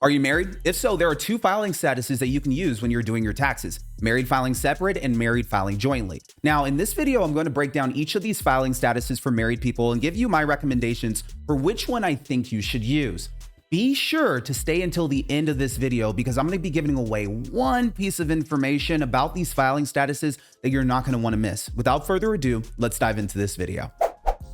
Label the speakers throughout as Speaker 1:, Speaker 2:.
Speaker 1: Are you married? If so, there are two filing statuses that you can use when you're doing your taxes: married filing separate and married filing jointly. Now, in this video, I'm going to break down each of these filing statuses for married people and give you my recommendations for which one I think you should use. Be sure to stay until the end of this video because I'm going to be giving away one piece of information about these filing statuses that you're not going to want to miss. Without further ado, let's dive into this video.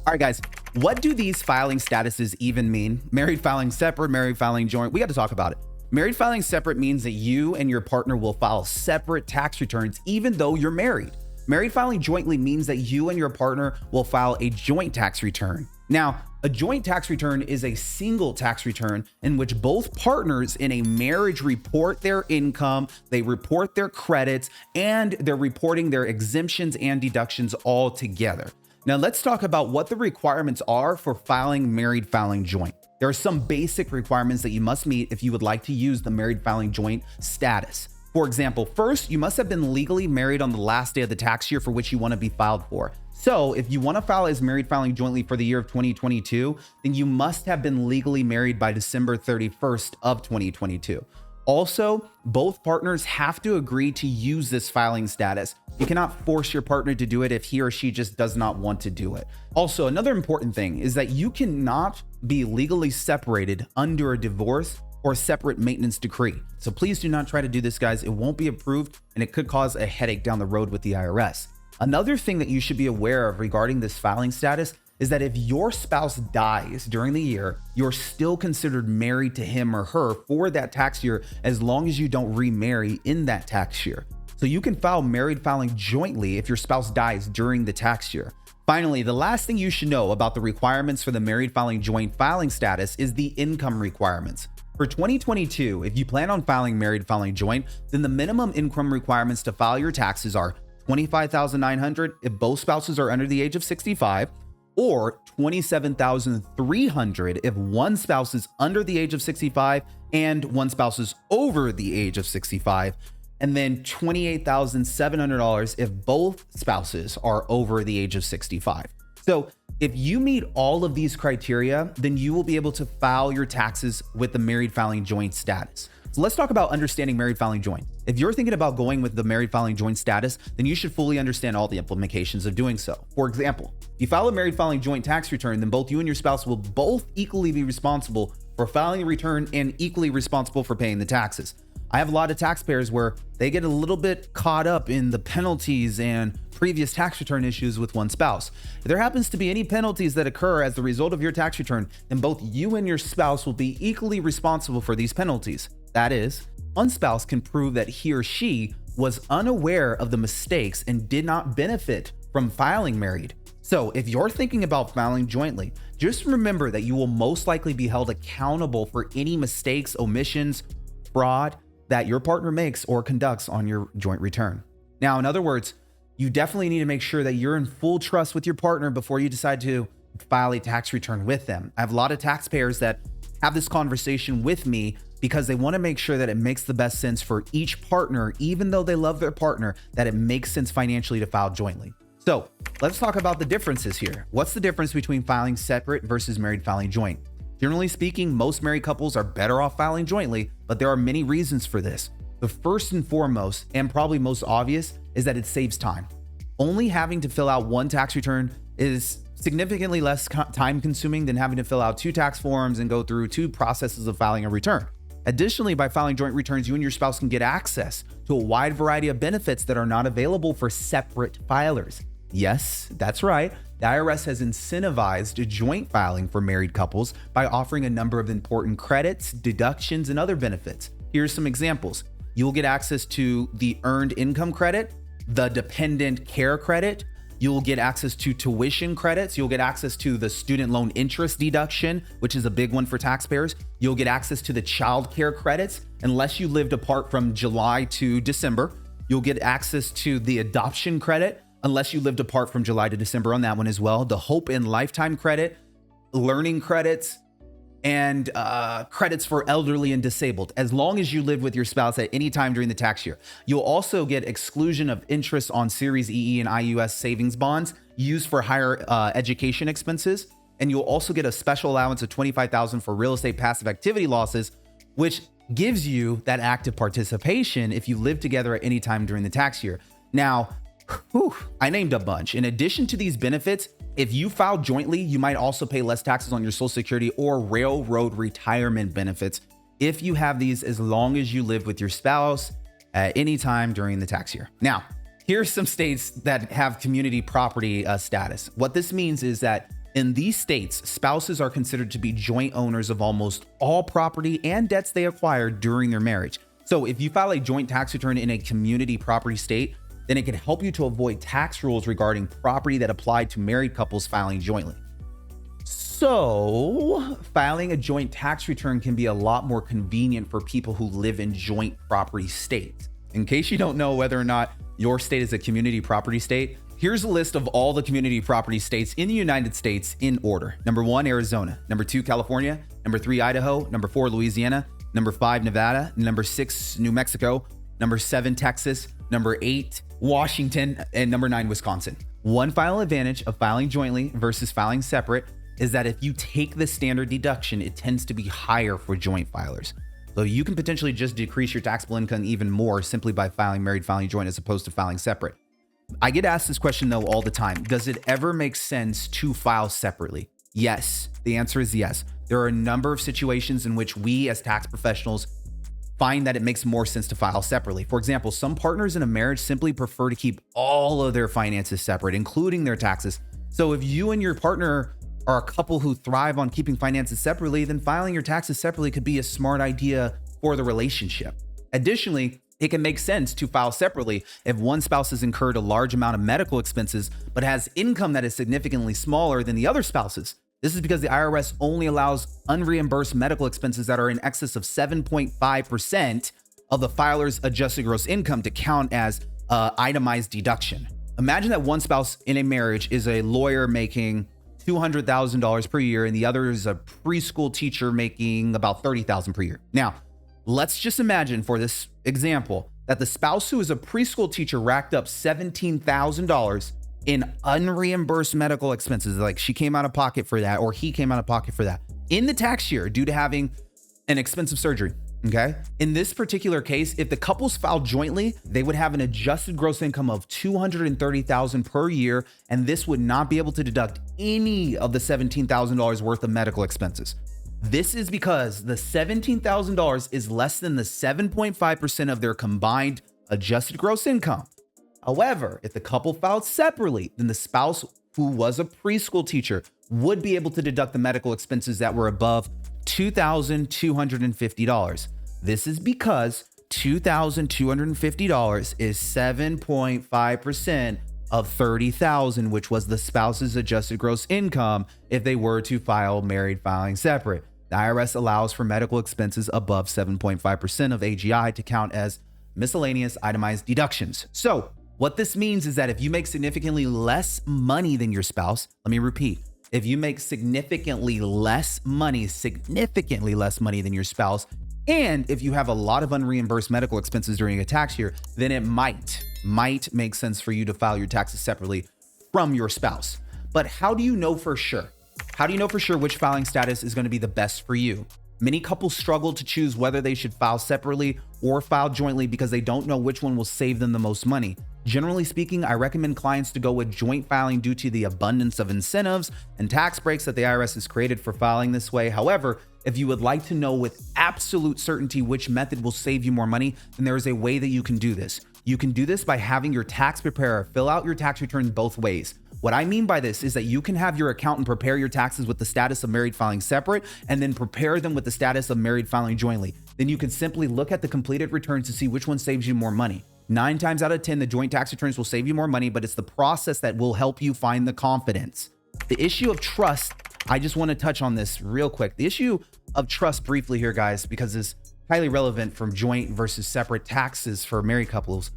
Speaker 1: All right, guys, what do these filing statuses even mean? Married filing separate, married filing joint. We got to talk about it. Married filing separate means that you and your partner will file separate tax returns even though you're married. Married filing jointly means that you and your partner will file a joint tax return. Now, a joint tax return is a single tax return in which both partners in a marriage report their income, they report their credits, and they're reporting their exemptions and deductions all together. Now let's talk about what the requirements are for filing married filing joint. There are some basic requirements that you must meet if you would like to use the married filing joint status. For example, first, you must have been legally married on the last day of the tax year for which you want to be filed for. So if you want to file as married filing jointly for the year of 2022, then you must have been legally married by December 31st of 2022. Also, both partners have to agree to use this filing status. You cannot force your partner to do it if he or she just does not want to do it. Also, another important thing is that you cannot be legally separated under a divorce or separate maintenance decree. So please do not try to do this, guys. It won't be approved and it could cause a headache down the road with the IRS. Another thing that you should be aware of regarding this filing status is that if your spouse dies during the year, you're still considered married to him or her for that tax year as long as you don't remarry in that tax year. So you can file married filing jointly if your spouse dies during the tax year. Finally, the last thing you should know about the requirements for the married filing joint filing status is the income requirements. For 2022, if you plan on filing married filing joint, then the minimum income requirements to file your taxes are $25,900 if both spouses are under the age of 65, or $27,300 if one spouse is under the age of 65 and one spouse is over the age of 65, and then $28,700 if both spouses are over the age of 65. So if you meet all of these criteria, then you will be able to file your taxes with the married filing joint status. So let's talk about understanding married filing joint. If you're thinking about going with the married filing joint status, then you should fully understand all the implications of doing so. For example, if you file a married filing joint tax return, then both you and your spouse will both equally be responsible for filing the return and equally responsible for paying the taxes. I have a lot of taxpayers where they get a little bit caught up in the penalties and previous tax return issues with one spouse. If there happens to be any penalties that occur as the result of your tax return, then both you and your spouse will be equally responsible for these penalties. That is, one spouse can prove that he or she was unaware of the mistakes and did not benefit from filing married. So if you're thinking about filing jointly, just remember that you will most likely be held accountable for any mistakes, omissions, fraud that your partner makes or conducts on your joint return. Now, in other words, you definitely need to make sure that you're in full trust with your partner before you decide to file a tax return with them. I have a lot of taxpayers that have this conversation with me because they want to make sure that it makes the best sense for each partner, even though they love their partner, that it makes sense financially to file jointly. So let's talk about the differences here. What's the difference between filing separate versus married filing joint? Generally speaking, most married couples are better off filing jointly, but there are many reasons for this. The first and foremost, and probably most obvious, is that it saves time. Only having to fill out one tax return is significantly less time consuming than having to fill out two tax forms and go through two processes of filing a return. Additionally, by filing joint returns, you and your spouse can get access to a wide variety of benefits that are not available for separate filers. Yes, that's right. The IRS has incentivized joint filing for married couples by offering a number of important credits, deductions, and other benefits. Here's some examples. You'll get access to the earned income credit, the dependent care credit. You'll get access to tuition credits. You'll get access to the student loan interest deduction, which is a big one for taxpayers. You'll get access to the child care credits, unless you lived apart from July to December. You'll get access to the adoption credit, unless you lived apart from July to December on that one as well. The Hope and Lifetime credit, learning credits, and credits for elderly and disabled, as long as you live with your spouse at any time during the tax year. You'll also get exclusion of interest on Series EE and IUS savings bonds used for higher education expenses. And you'll also get a special allowance of $25,000 for real estate passive activity losses, which gives you that active participation if you live together at any time during the tax year. Now, I named a bunch. In addition to these benefits, if you file jointly, you might also pay less taxes on your Social Security or railroad retirement benefits if you have these, as long as you live with your spouse at any time during the tax year. Now, here's some states that have community property status. What this means is that in these states, spouses are considered to be joint owners of almost all property and debts they acquired during their marriage. So if you file a joint tax return in a community property state, then it can help you to avoid tax rules regarding property that apply to married couples filing jointly. So filing a joint tax return can be a lot more convenient for people who live in joint property states. In case you don't know whether or not your state is a community property state, here's a list of all the community property states in the United States in order. Number 1, Arizona. Number 2, California. Number 3, Idaho. Number 4, Louisiana. Number 5, Nevada. Number 6, New Mexico. Number 7, Texas. Number 8, Washington. And number 9, Wisconsin. One final advantage of filing jointly versus filing separate is that if you take the standard deduction, it tends to be higher for joint filers. So you can potentially just decrease your taxable income even more simply by filing married, filing joint, as opposed to filing separate. I get asked this question though all the time. Does it ever make sense to file separately? Yes. The answer is yes. There are a number of situations in which we as tax professionals find that it makes more sense to file separately. For example, some partners in a marriage simply prefer to keep all of their finances separate, including their taxes. So if you and your partner are a couple who thrive on keeping finances separately, then filing your taxes separately could be a smart idea for the relationship. Additionally, it can make sense to file separately if one spouse has incurred a large amount of medical expenses, but has income that is significantly smaller than the other spouse's. This is because the IRS only allows unreimbursed medical expenses that are in excess of 7.5% of the filer's adjusted gross income to count as itemized deduction. Imagine that one spouse in a marriage is a lawyer making $200,000 per year, and the other is a preschool teacher making about $30,000 per year. Now, let's just imagine for this example that the spouse who is a preschool teacher racked up $17,000 in unreimbursed medical expenses. Like she came out of pocket for that, or he came out of pocket for that in the tax year due to having an expensive surgery. Okay. In this particular case, if the couples filed jointly, they would have an adjusted gross income of $230,000 per year, and this would not be able to deduct any of the $17,000 worth of medical expenses. This is because the $17,000 is less than the 7.5% of their combined adjusted gross income. However, if the couple filed separately, then the spouse who was a preschool teacher would be able to deduct the medical expenses that were above $2,250. This is because $2,250 is 7.5% of $30,000, which was the spouse's adjusted gross income if they were to file married filing separate. The IRS allows for medical expenses above 7.5% of AGI to count as miscellaneous itemized deductions. So what this means is that if you make significantly less money than your spouse, let me repeat, if you make significantly less money than your spouse, and if you have a lot of unreimbursed medical expenses during a tax year, then it might make sense for you to file your taxes separately from your spouse. But how do you know for sure? How do you know for sure which filing status is going to be the best for you? Many couples struggle to choose whether they should file separately or file jointly because they don't know which one will save them the most money. Generally speaking, I recommend clients to go with joint filing due to the abundance of incentives and tax breaks that the IRS has created for filing this way. However, if you would like to know with absolute certainty which method will save you more money, then there is a way that you can do this. You can do this by having your tax preparer fill out your tax return both ways. What I mean by this is that you can have your accountant prepare your taxes with the status of married filing separate and then prepare them with the status of married filing jointly. Then you can simply look at the completed returns to see which one saves you more money. 9 times out of 10, the joint tax returns will save you more money, but it's the process that will help you find the confidence. The issue of trust, I just want to touch on this real quick. The issue of trust briefly here, guys, because it's highly relevant from joint versus separate taxes for married couples.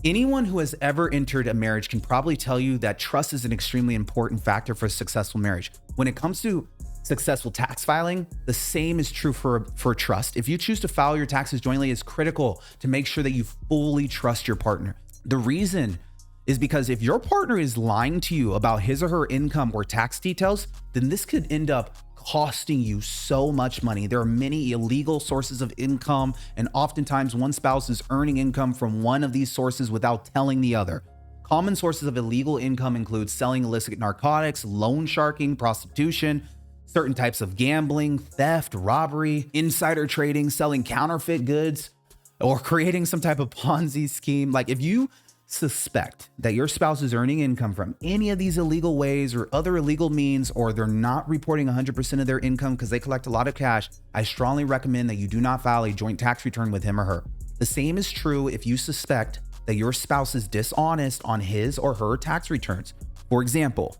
Speaker 1: Anyone who has ever entered a marriage can probably tell you that trust is an extremely important factor for a successful marriage. When it comes to successful tax filing, the same is true for trust. If you choose to file your taxes jointly, it's critical to make sure that you fully trust your partner. The reason is because if your partner is lying to you about his or her income or tax details, then this could end up costing you so much money. There are many illegal sources of income, and oftentimes one spouse is earning income from one of these sources without telling the other. Common sources of illegal income include selling illicit narcotics, loan sharking, prostitution, certain types of gambling, theft, robbery, insider trading, selling counterfeit goods, or creating some type of Ponzi scheme. Like, if you suspect that your spouse is earning income from any of these illegal ways or other illegal means, or they're not reporting 100% of their income because they collect a lot of cash, I strongly recommend that you do not file a joint tax return with him or her. The same is true if you suspect that your spouse is dishonest on his or her tax returns. For example,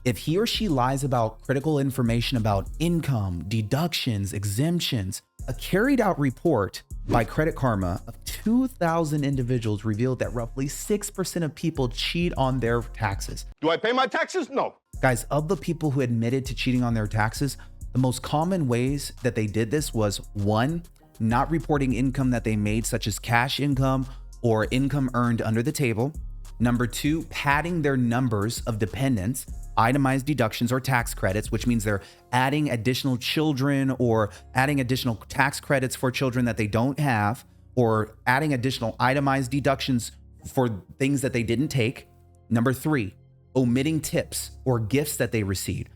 Speaker 1: if he or she lies about critical information about income, deductions, exemptions, a carried out report by Credit Karma of 2,000 individuals revealed that roughly 6% of people cheat on their taxes.
Speaker 2: Do I pay my taxes? No.
Speaker 1: Guys, of the people who admitted to cheating on their taxes, the most common ways that they did this was 1, not reporting income that they made, such as cash income or income earned under the table. Number 2, padding their numbers of dependents, itemized deductions or tax credits, which means they're adding additional children or adding additional tax credits for children that they don't have, or adding additional itemized deductions for things that they didn't take. Number 3, omitting tips or gifts that they received.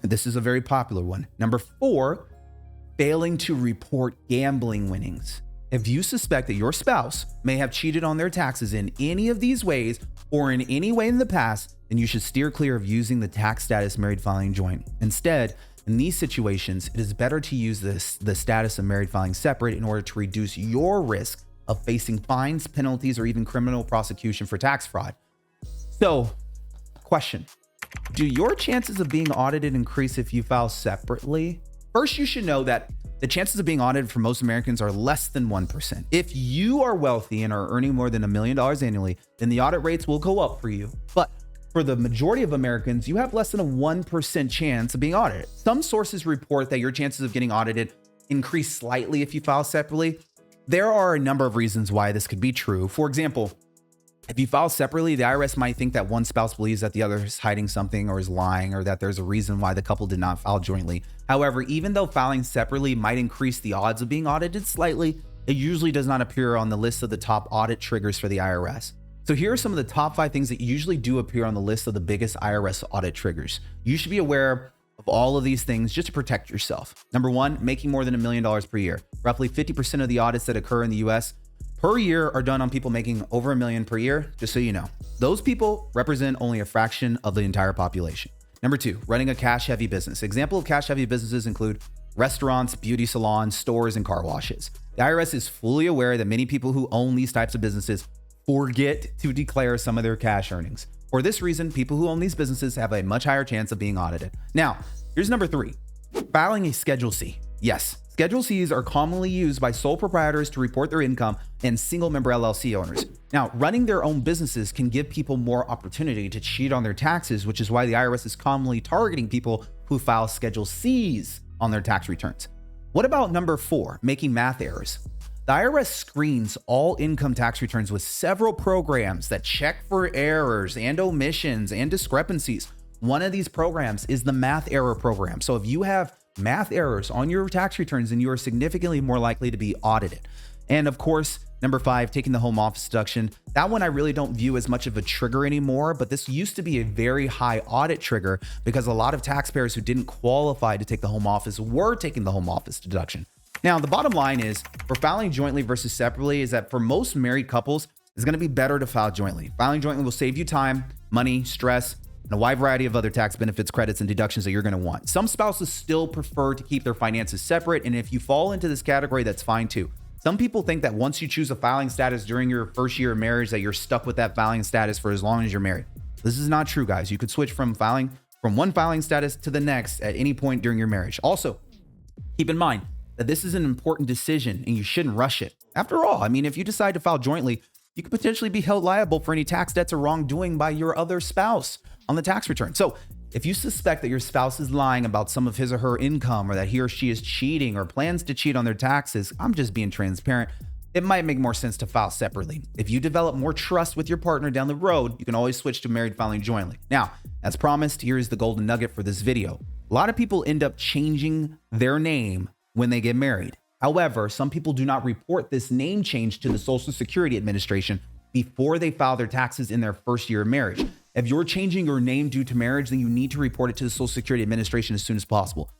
Speaker 1: This is a very popular one. Number 4, failing to report gambling winnings. If you suspect that your spouse may have cheated on their taxes in any of these ways or in any way in the past, then you should steer clear of using the tax status married filing joint. Instead, in these situations, it is better to use the status of married filing separate in order to reduce your risk of facing fines, penalties, or even criminal prosecution for tax fraud. So, question, do your chances of being audited increase if you file separately? First, you should know that the chances of being audited for most Americans are less than 1%. If you are wealthy and are earning more than $1 million annually, then the audit rates will go up for you. But for the majority of Americans, you have less than a 1% chance of being audited. Some sources report that your chances of getting audited increase slightly if you file separately. There are a number of reasons why this could be true. For example, if you file separately, the IRS might think that one spouse believes that the other is hiding something or is lying, or that there's a reason why the couple did not file jointly. However, even though filing separately might increase the odds of being audited slightly, it usually does not appear on the list of the top audit triggers for the IRS. So here are some of the top 5 things that usually do appear on the list of the biggest IRS audit triggers. You should be aware of all of these things just to protect yourself. Number 1, making more than $1 million per year. Roughly 50% of the audits that occur in the US per year are done on people making over $1 million per year, just so you know. Those people represent only a fraction of the entire population. Number 2, running a cash-heavy business. Example of cash-heavy businesses include restaurants, beauty salons, stores, and car washes. The IRS is fully aware that many people who own these types of businesses forget to declare some of their cash earnings. For this reason, people who own these businesses have a much higher chance of being audited. Now, here's number 3, filing a Schedule C. Yes, Schedule Cs are commonly used by sole proprietors to report their income and single member LLC owners. Now, running their own businesses can give people more opportunity to cheat on their taxes, which is why the IRS is commonly targeting people who file Schedule Cs on their tax returns. What about number 4, making math errors? The IRS screens all income tax returns with several programs that check for errors and omissions and discrepancies. One of these programs is the math error program. So if you have math errors on your tax returns, then you are significantly more likely to be audited. And of course, number 5, taking the home office deduction. That one I really don't view as much of a trigger anymore, but this used to be a very high audit trigger because a lot of taxpayers who didn't qualify to take the home office were taking the home office deduction. Now, the bottom line is for filing jointly versus separately is that for most married couples, it's going to be better to file jointly. Filing jointly will save you time, money, stress, and a wide variety of other tax benefits, credits, and deductions that you're going to want. Some spouses still prefer to keep their finances separate, and if you fall into this category, that's fine too. Some people think that once you choose a filing status during your first year of marriage, that you're stuck with that filing status for as long as you're married. This is not true, guys. You could switch from one filing status to the next at any point during your marriage. Also, keep in mind that this is an important decision and you shouldn't rush it. After all, I mean, if you decide to file jointly, you could potentially be held liable for any tax debts or wrongdoing by your other spouse on the tax return. So if you suspect that your spouse is lying about some of his or her income, or that he or she is cheating or plans to cheat on their taxes, I'm just being transparent, it might make more sense to file separately. If you develop more trust with your partner down the road, you can always switch to married filing jointly. Now, as promised, here is the golden nugget for this video. A lot of people end up changing their name when they get married. However, some people do not report this name change to the Social Security Administration before they file their taxes in their first year of marriage. If you're changing your name due to marriage, then you need to report it to the Social Security Administration as soon as possible.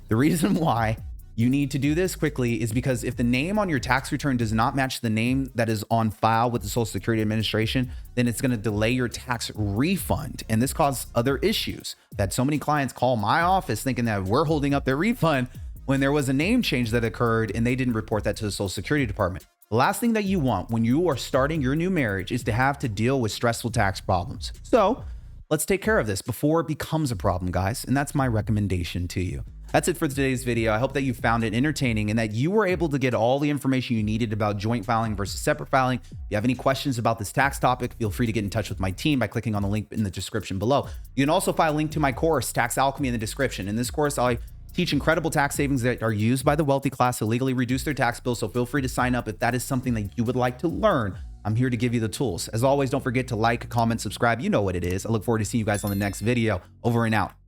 Speaker 1: The reason why you need to do this quickly is because if the name on your tax return does not match the name that is on file with the Social Security Administration, then it's going to delay your tax refund. And this causes other issues that so many clients call my office thinking that we're holding up their refund when there was a name change that occurred and they didn't report that to the Social Security Department. The last thing that you want when you are starting your new marriage is to have to deal with stressful tax problems. So let's take care of this before it becomes a problem, guys. And that's my recommendation to you. That's it for today's video. I hope that you found it entertaining and that you were able to get all the information you needed about joint filing versus separate filing. If you have any questions about this tax topic, feel free to get in touch with my team by clicking on the link in the description below. You can also find a link to my course, Tax Alchemy, in the description. In this course, I teach incredible tax savings that are used by the wealthy class to legally reduce their tax bill. So feel free to sign up if that is something that you would like to learn. I'm here to give you the tools. As always, don't forget to like, comment, subscribe. You know what it is. I look forward to seeing you guys on the next video. Over and out.